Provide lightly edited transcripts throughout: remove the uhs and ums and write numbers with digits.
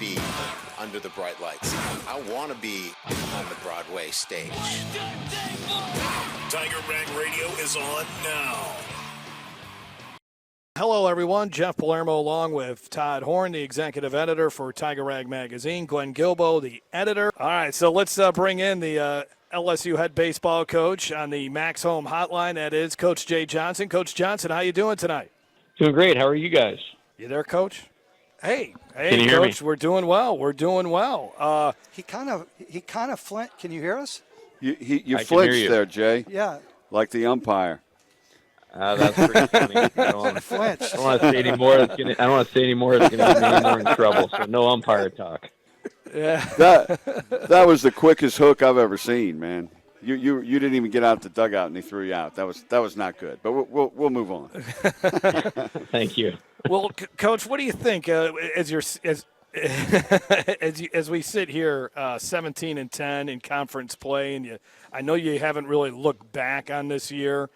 be under the bright lights. I want to be on the Broadway stage. Tiger Rag Radio is on now. Hello, everyone. Jeff Palermo along with Todd Horn, the executive editor for Tiger Rag Magazine. Glenn Gilbo, the editor. All right, so let's bring in the LSU head baseball coach on the Max Home hotline. That is Coach Jay Johnson. Coach Johnson, how you doing tonight? Doing great. How are you guys? You there, Coach? Hey, Can you hear Coach. me? We're doing well. He kind of flint. Can you hear us? You I can flinched hear you. there, Jay, Yeah. like the umpire. That's pretty funny. I don't Flinched. want to say any more. I don't want to say any more. It's going to get me any more in trouble. So no umpire talk. Yeah. That was the quickest hook I've ever seen, man. You didn't even get out the dugout and they threw you out. That was not good. But we'll move on. Thank you. Well, Coach, what do you think as we sit here, 17-10 in conference play, and I know you haven't really looked back on this year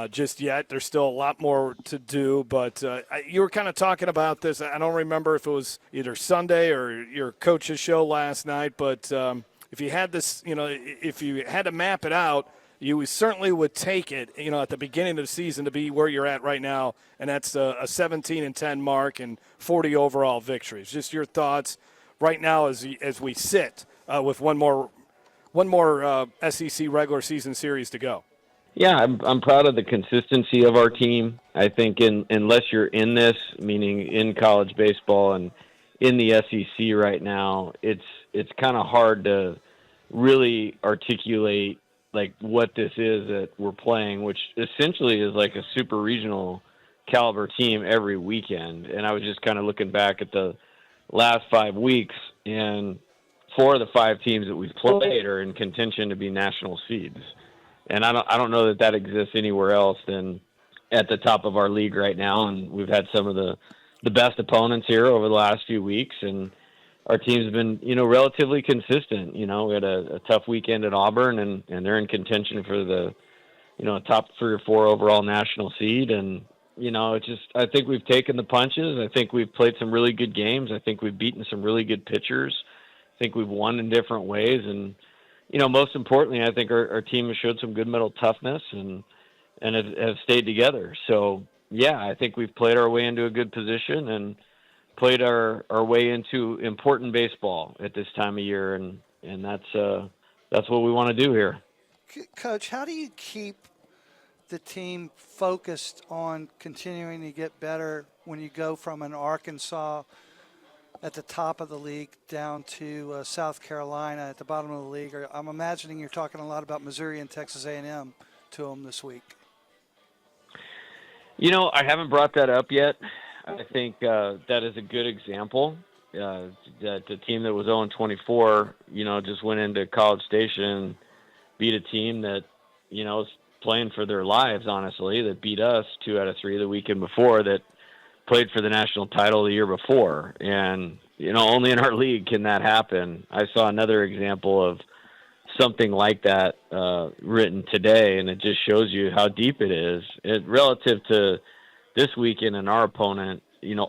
just yet. There's still a lot more to do, but you were kind of talking about this. I don't remember if it was either Sunday or your coach's show last night, but if you had this, if you had to map it out, you certainly would take it, at the beginning of the season to be where you're at right now, and that's a 17-10 mark and 40 overall victories. Just your thoughts right now as we sit with one more SEC regular season series to go. Yeah, I'm proud of the consistency of our team. I think unless you're in this, meaning in college baseball and in the SEC right now, it's kind of hard to really articulate like what this is that we're playing, which essentially is like a super regional caliber team every weekend. And I was just kind of looking back at the last 5 weeks, and 4 of the 5 teams that we've played are in contention to be national seeds. And I don't know that exists anywhere else than at the top of our league right now. And we've had some of the best opponents here over the last few weeks, and our team's been, relatively consistent. We had a tough weekend at Auburn, and they're in contention for the, top 3 or 4 overall national seed. And, I think we've taken the punches. I think we've played some really good games. I think we've beaten some really good pitchers. I think we've won in different ways. And, most importantly, I think our team has showed some good mental toughness and have stayed together. So, yeah, I think we've played our way into a good position and played our way into important baseball at this time of year, and that's what we want to do here. Coach, how do you keep the team focused on continuing to get better when you go from an Arkansas at the top of the league down to South Carolina at the bottom of the league? I'm imagining you're talking a lot about Missouri and Texas A&M to them this week. I haven't brought that up yet. I think that is a good example. That the team that was 0-24, just went into College Station, beat a team that, is playing for their lives, honestly, that beat us 2 out of 3 the weekend before, that played for the national title the year before. And, only in our league can that happen. I saw another example of something like that written today, and it just shows you how deep it is. Relative to this weekend and our opponent,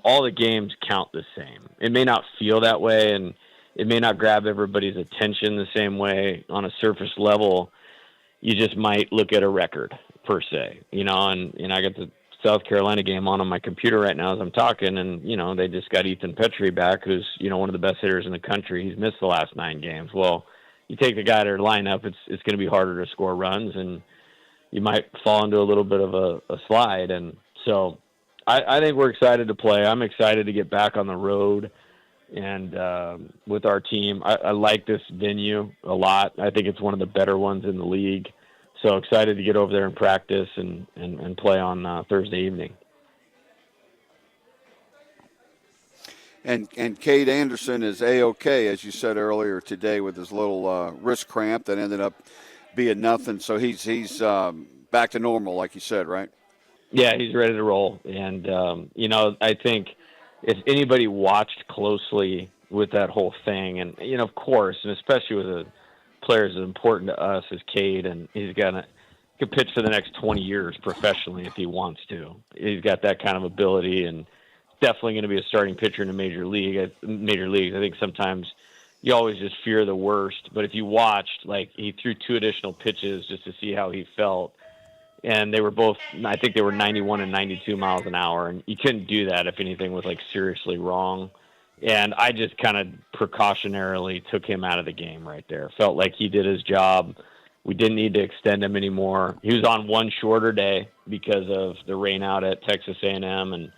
all the games count the same. It may not feel that way, and it may not grab everybody's attention the same way on a surface level. You just might look at a record per se, and I got the South Carolina game on my computer right now as I'm talking, and, they just got Ethan Petrie back, who's, one of the best hitters in the country. He's missed the last 9 games. Well, you take the guy to their lineup, it's going to be harder to score runs, and you might fall into a little bit of a slide. And so I think we're excited to play. I'm excited to get back on the road and with our team. I like this venue a lot. I think it's one of the better ones in the league. So excited to get over there and practice and play on Thursday evening. And Cade Anderson is A-OK, as you said earlier today, with his little wrist cramp that ended up being nothing. So he's back to normal, like you said, right? Yeah, he's ready to roll. And, I think if anybody watched closely with that whole thing, and, of course, and especially with a player as important to us as Cade, and he could pitch for the next 20 years professionally if he wants to. He's got that kind of ability, and definitely going to be a starting pitcher in a major leagues. I think sometimes you always just fear the worst. But if you watched, like, he threw 2 additional pitches just to see how he felt. And they were both, I think they were 91 and 92 miles an hour. And you couldn't do that if anything was, like, seriously wrong. And I just kind of precautionarily took him out of the game right there. Felt like he did his job. We didn't need to extend him anymore. He was on one shorter day because of the rain out at Texas A&M and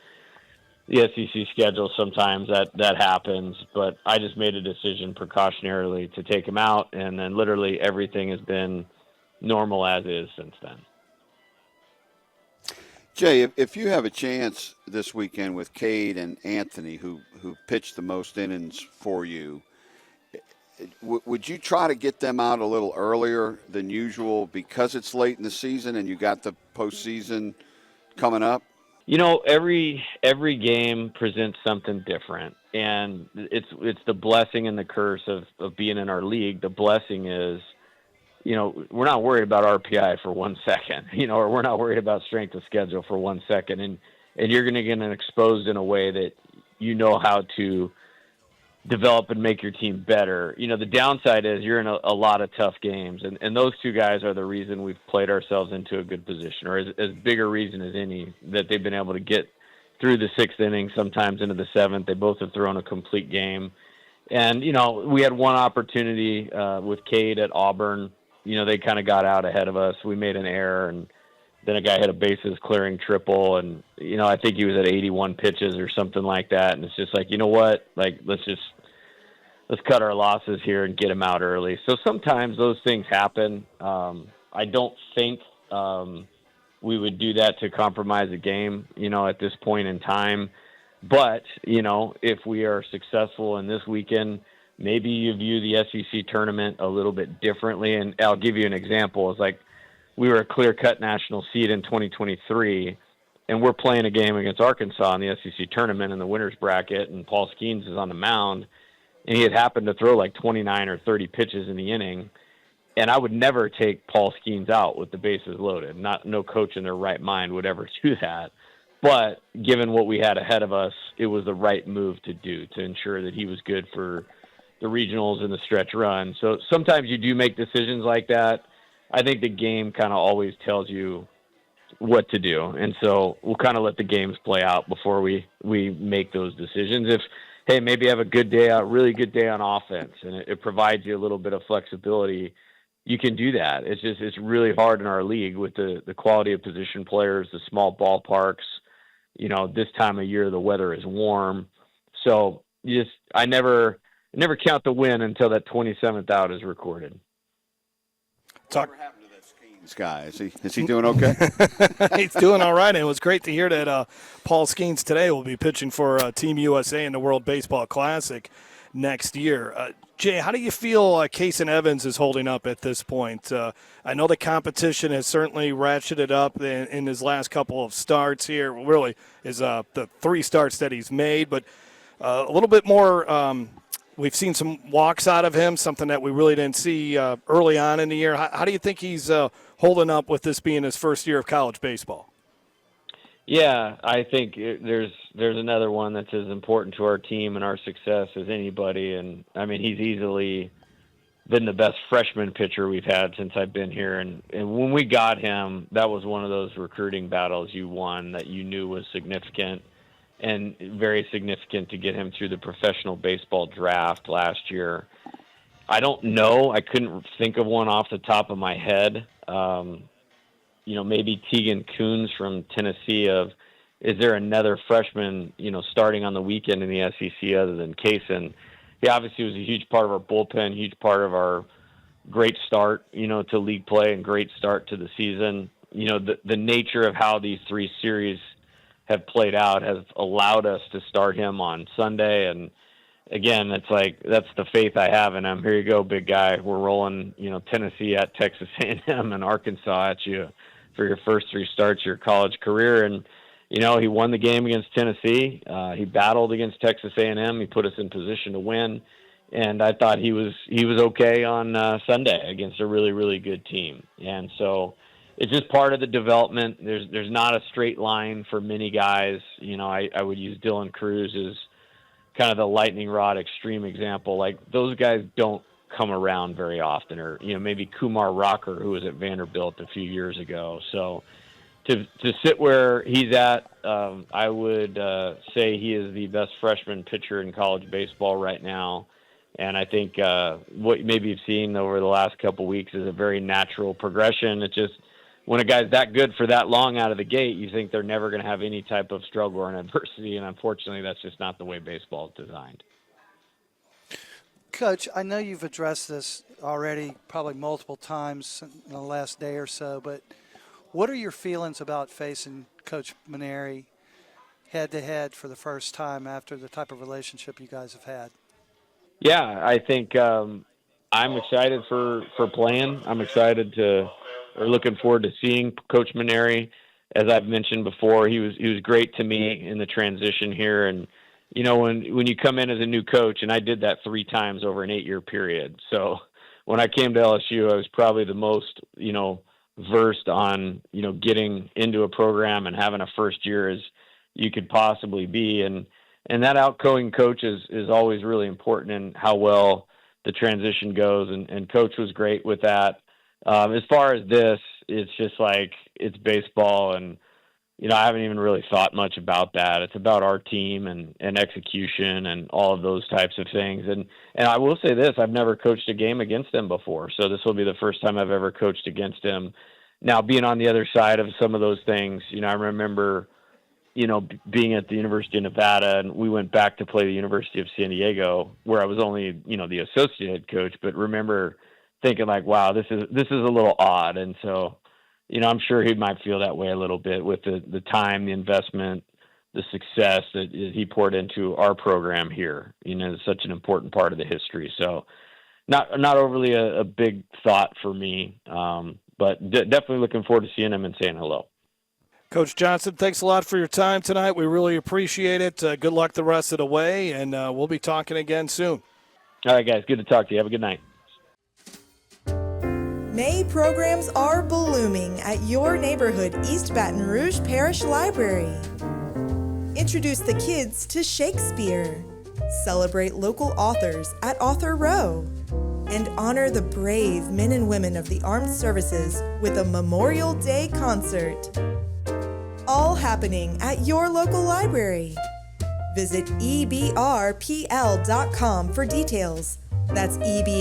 the SEC schedule. Sometimes that happens, but I just made a decision precautionarily to take him out, and then literally everything has been normal as is since then. Jay, if you have a chance this weekend with Cade and Anthony, who pitched the most innings for you, would you try to get them out a little earlier than usual because it's late in the season and you got the postseason coming up? You know, every game presents something different, and it's the blessing and the curse of being in our league. The blessing is, you know, we're not worried about RPI for 1 second, you know, or we're not worried about strength of schedule for 1 second, and you're going to get exposed in a way that you know how to develop and make your team better. You know, the downside is you're in a lot of tough games, and those 2 guys are the reason we've played ourselves into a good position, or as big a reason as any that they've been able to get through the 6th inning, sometimes into the 7th. They both have thrown a complete game. And, you know, we had one opportunity with Cade at Auburn. You know, they kind of got out ahead of us. We made an error, and then a guy hit a bases clearing triple, and, you know, I think he was at 81 pitches or something like that. And it's just like, you know what, like, let's cut our losses here and get him out early. So sometimes those things happen. I don't think we would do that to compromise a game, you know, at this point in time. But, you know, if we are successful in this weekend, maybe you view the SEC tournament a little bit differently. And I'll give you an example. It's like we were a clear-cut national seed in 2023, and we're playing a game against Arkansas in the SEC tournament in the winner's bracket, and Paul Skeens is on the mound. And he had happened to throw like 29 or 30 pitches in the inning. And I would never take Paul Skeens out with the bases loaded. No coach in their right mind would ever do that. But given what we had ahead of us, it was the right move to do to ensure that he was good for the regionals and the stretch run. So sometimes you do make decisions like that. I think the game kind of always tells you what to do. And so we'll kind of let the games play out before we make those decisions. If, hey, maybe have a good day out, really good day on offense, and it provides you a little bit of flexibility, you can do that. It's really hard in our league with the quality of position players, the small ballparks. You know, this time of year, the weather is warm. So I never count the win until that 27th out is recorded. Whatever happened to that Skeens guy? Is he doing okay? He's doing all right, and it was great to hear that Paul Skeens today will be pitching for Team USA in the World Baseball Classic next year. Jay, how do you feel Kason Evans is holding up at this point? I know the competition has certainly ratcheted up in his last couple of starts here. Really, is the 3 starts that he's made, but a little bit more. We've seen some walks out of him, something that we really didn't see early on in the year. How do you think he's holding up with this being his first year of college baseball? Yeah, I think there's another one that's as important to our team and our success as anybody. And, I mean, he's easily been the best freshman pitcher we've had since I've been here. And when we got him, that was one of those recruiting battles you won that you knew was significant. And very significant to get him through the professional baseball draft last year. I don't know. I couldn't think of one off the top of my head. You know, maybe Tegan Coons from Tennessee is there another freshman, you know, starting on the weekend in the SEC other than Kason? He obviously was a huge part of our bullpen, huge part of our great start, you know, to league play and great start to the season. You know, the nature of how these 3 series have played out has allowed us to start him on Sunday. And again, it's like, that's the faith I have in him. Here you go, big guy. We're rolling, you know, Tennessee at Texas A&M and Arkansas at you for your first 3 starts of your college career. And, you know, he won the game against Tennessee. He battled against Texas A&M. He put us in position to win. And I thought he was okay on Sunday against a really, really good team. And so, it's just part of the development. There's not a straight line for many guys. I would use Dylan Cruz as kind of the lightning rod extreme example. Like, those guys don't come around very often, or maybe Kumar Rocker, who was at Vanderbilt a few years ago. So to sit where he's at, I would say he is the best freshman pitcher in college baseball right now. And I think what maybe you've seen over the last couple of weeks is a very natural progression. It's just, when a guy's that good for that long out of the gate, you think they're never going to have any type of struggle or an adversity, and unfortunately that's just not the way baseball is designed. Coach, I know you've addressed this already probably multiple times in the last day or so, but what are your feelings about facing Coach Maneri head-to-head for the first time after the type of relationship you guys have had? Yeah, I think I'm excited for playing. I'm excited looking forward to seeing Coach Maneri. As I've mentioned before, he was great to me in the transition here. And, when you come in as a new coach, and I did that 3 times over an 8-year period. So when I came to LSU, I was probably the most, versed on, getting into a program and having a first year as you could possibly be. And that outgoing coach is always really important in how well the transition goes. And Coach was great with that. As far as this, it's just like, it's baseball, and I haven't even really thought much about that. It's about our team and execution and all of those types of things. And I will say this, I've never coached a game against him before, so this will be the first time I've ever coached against him. Now, being on the other side of some of those things, I remember, being at the University of Nevada, and we went back to play the University of San Diego, where I was only, the associate head coach, but remember thinking like, wow, this is a little odd. And so, I'm sure he might feel that way a little bit with the time, the investment, the success that he poured into our program here. It's such an important part of the history. So not overly a big thought for me, but definitely looking forward to seeing him and saying hello. Coach Johnson, thanks a lot for your time tonight. We really appreciate it. Good luck the rest of the way, and we'll be talking again soon. All right, guys. Good to talk to you. Have a good night. May programs are blooming at your neighborhood East Baton Rouge Parish Library. Introduce the kids to Shakespeare. Celebrate local authors at Author Row. And honor the brave men and women of the armed services with a Memorial Day concert. All happening at your local library. Visit ebrpl.com for details. That's ebrpl.com.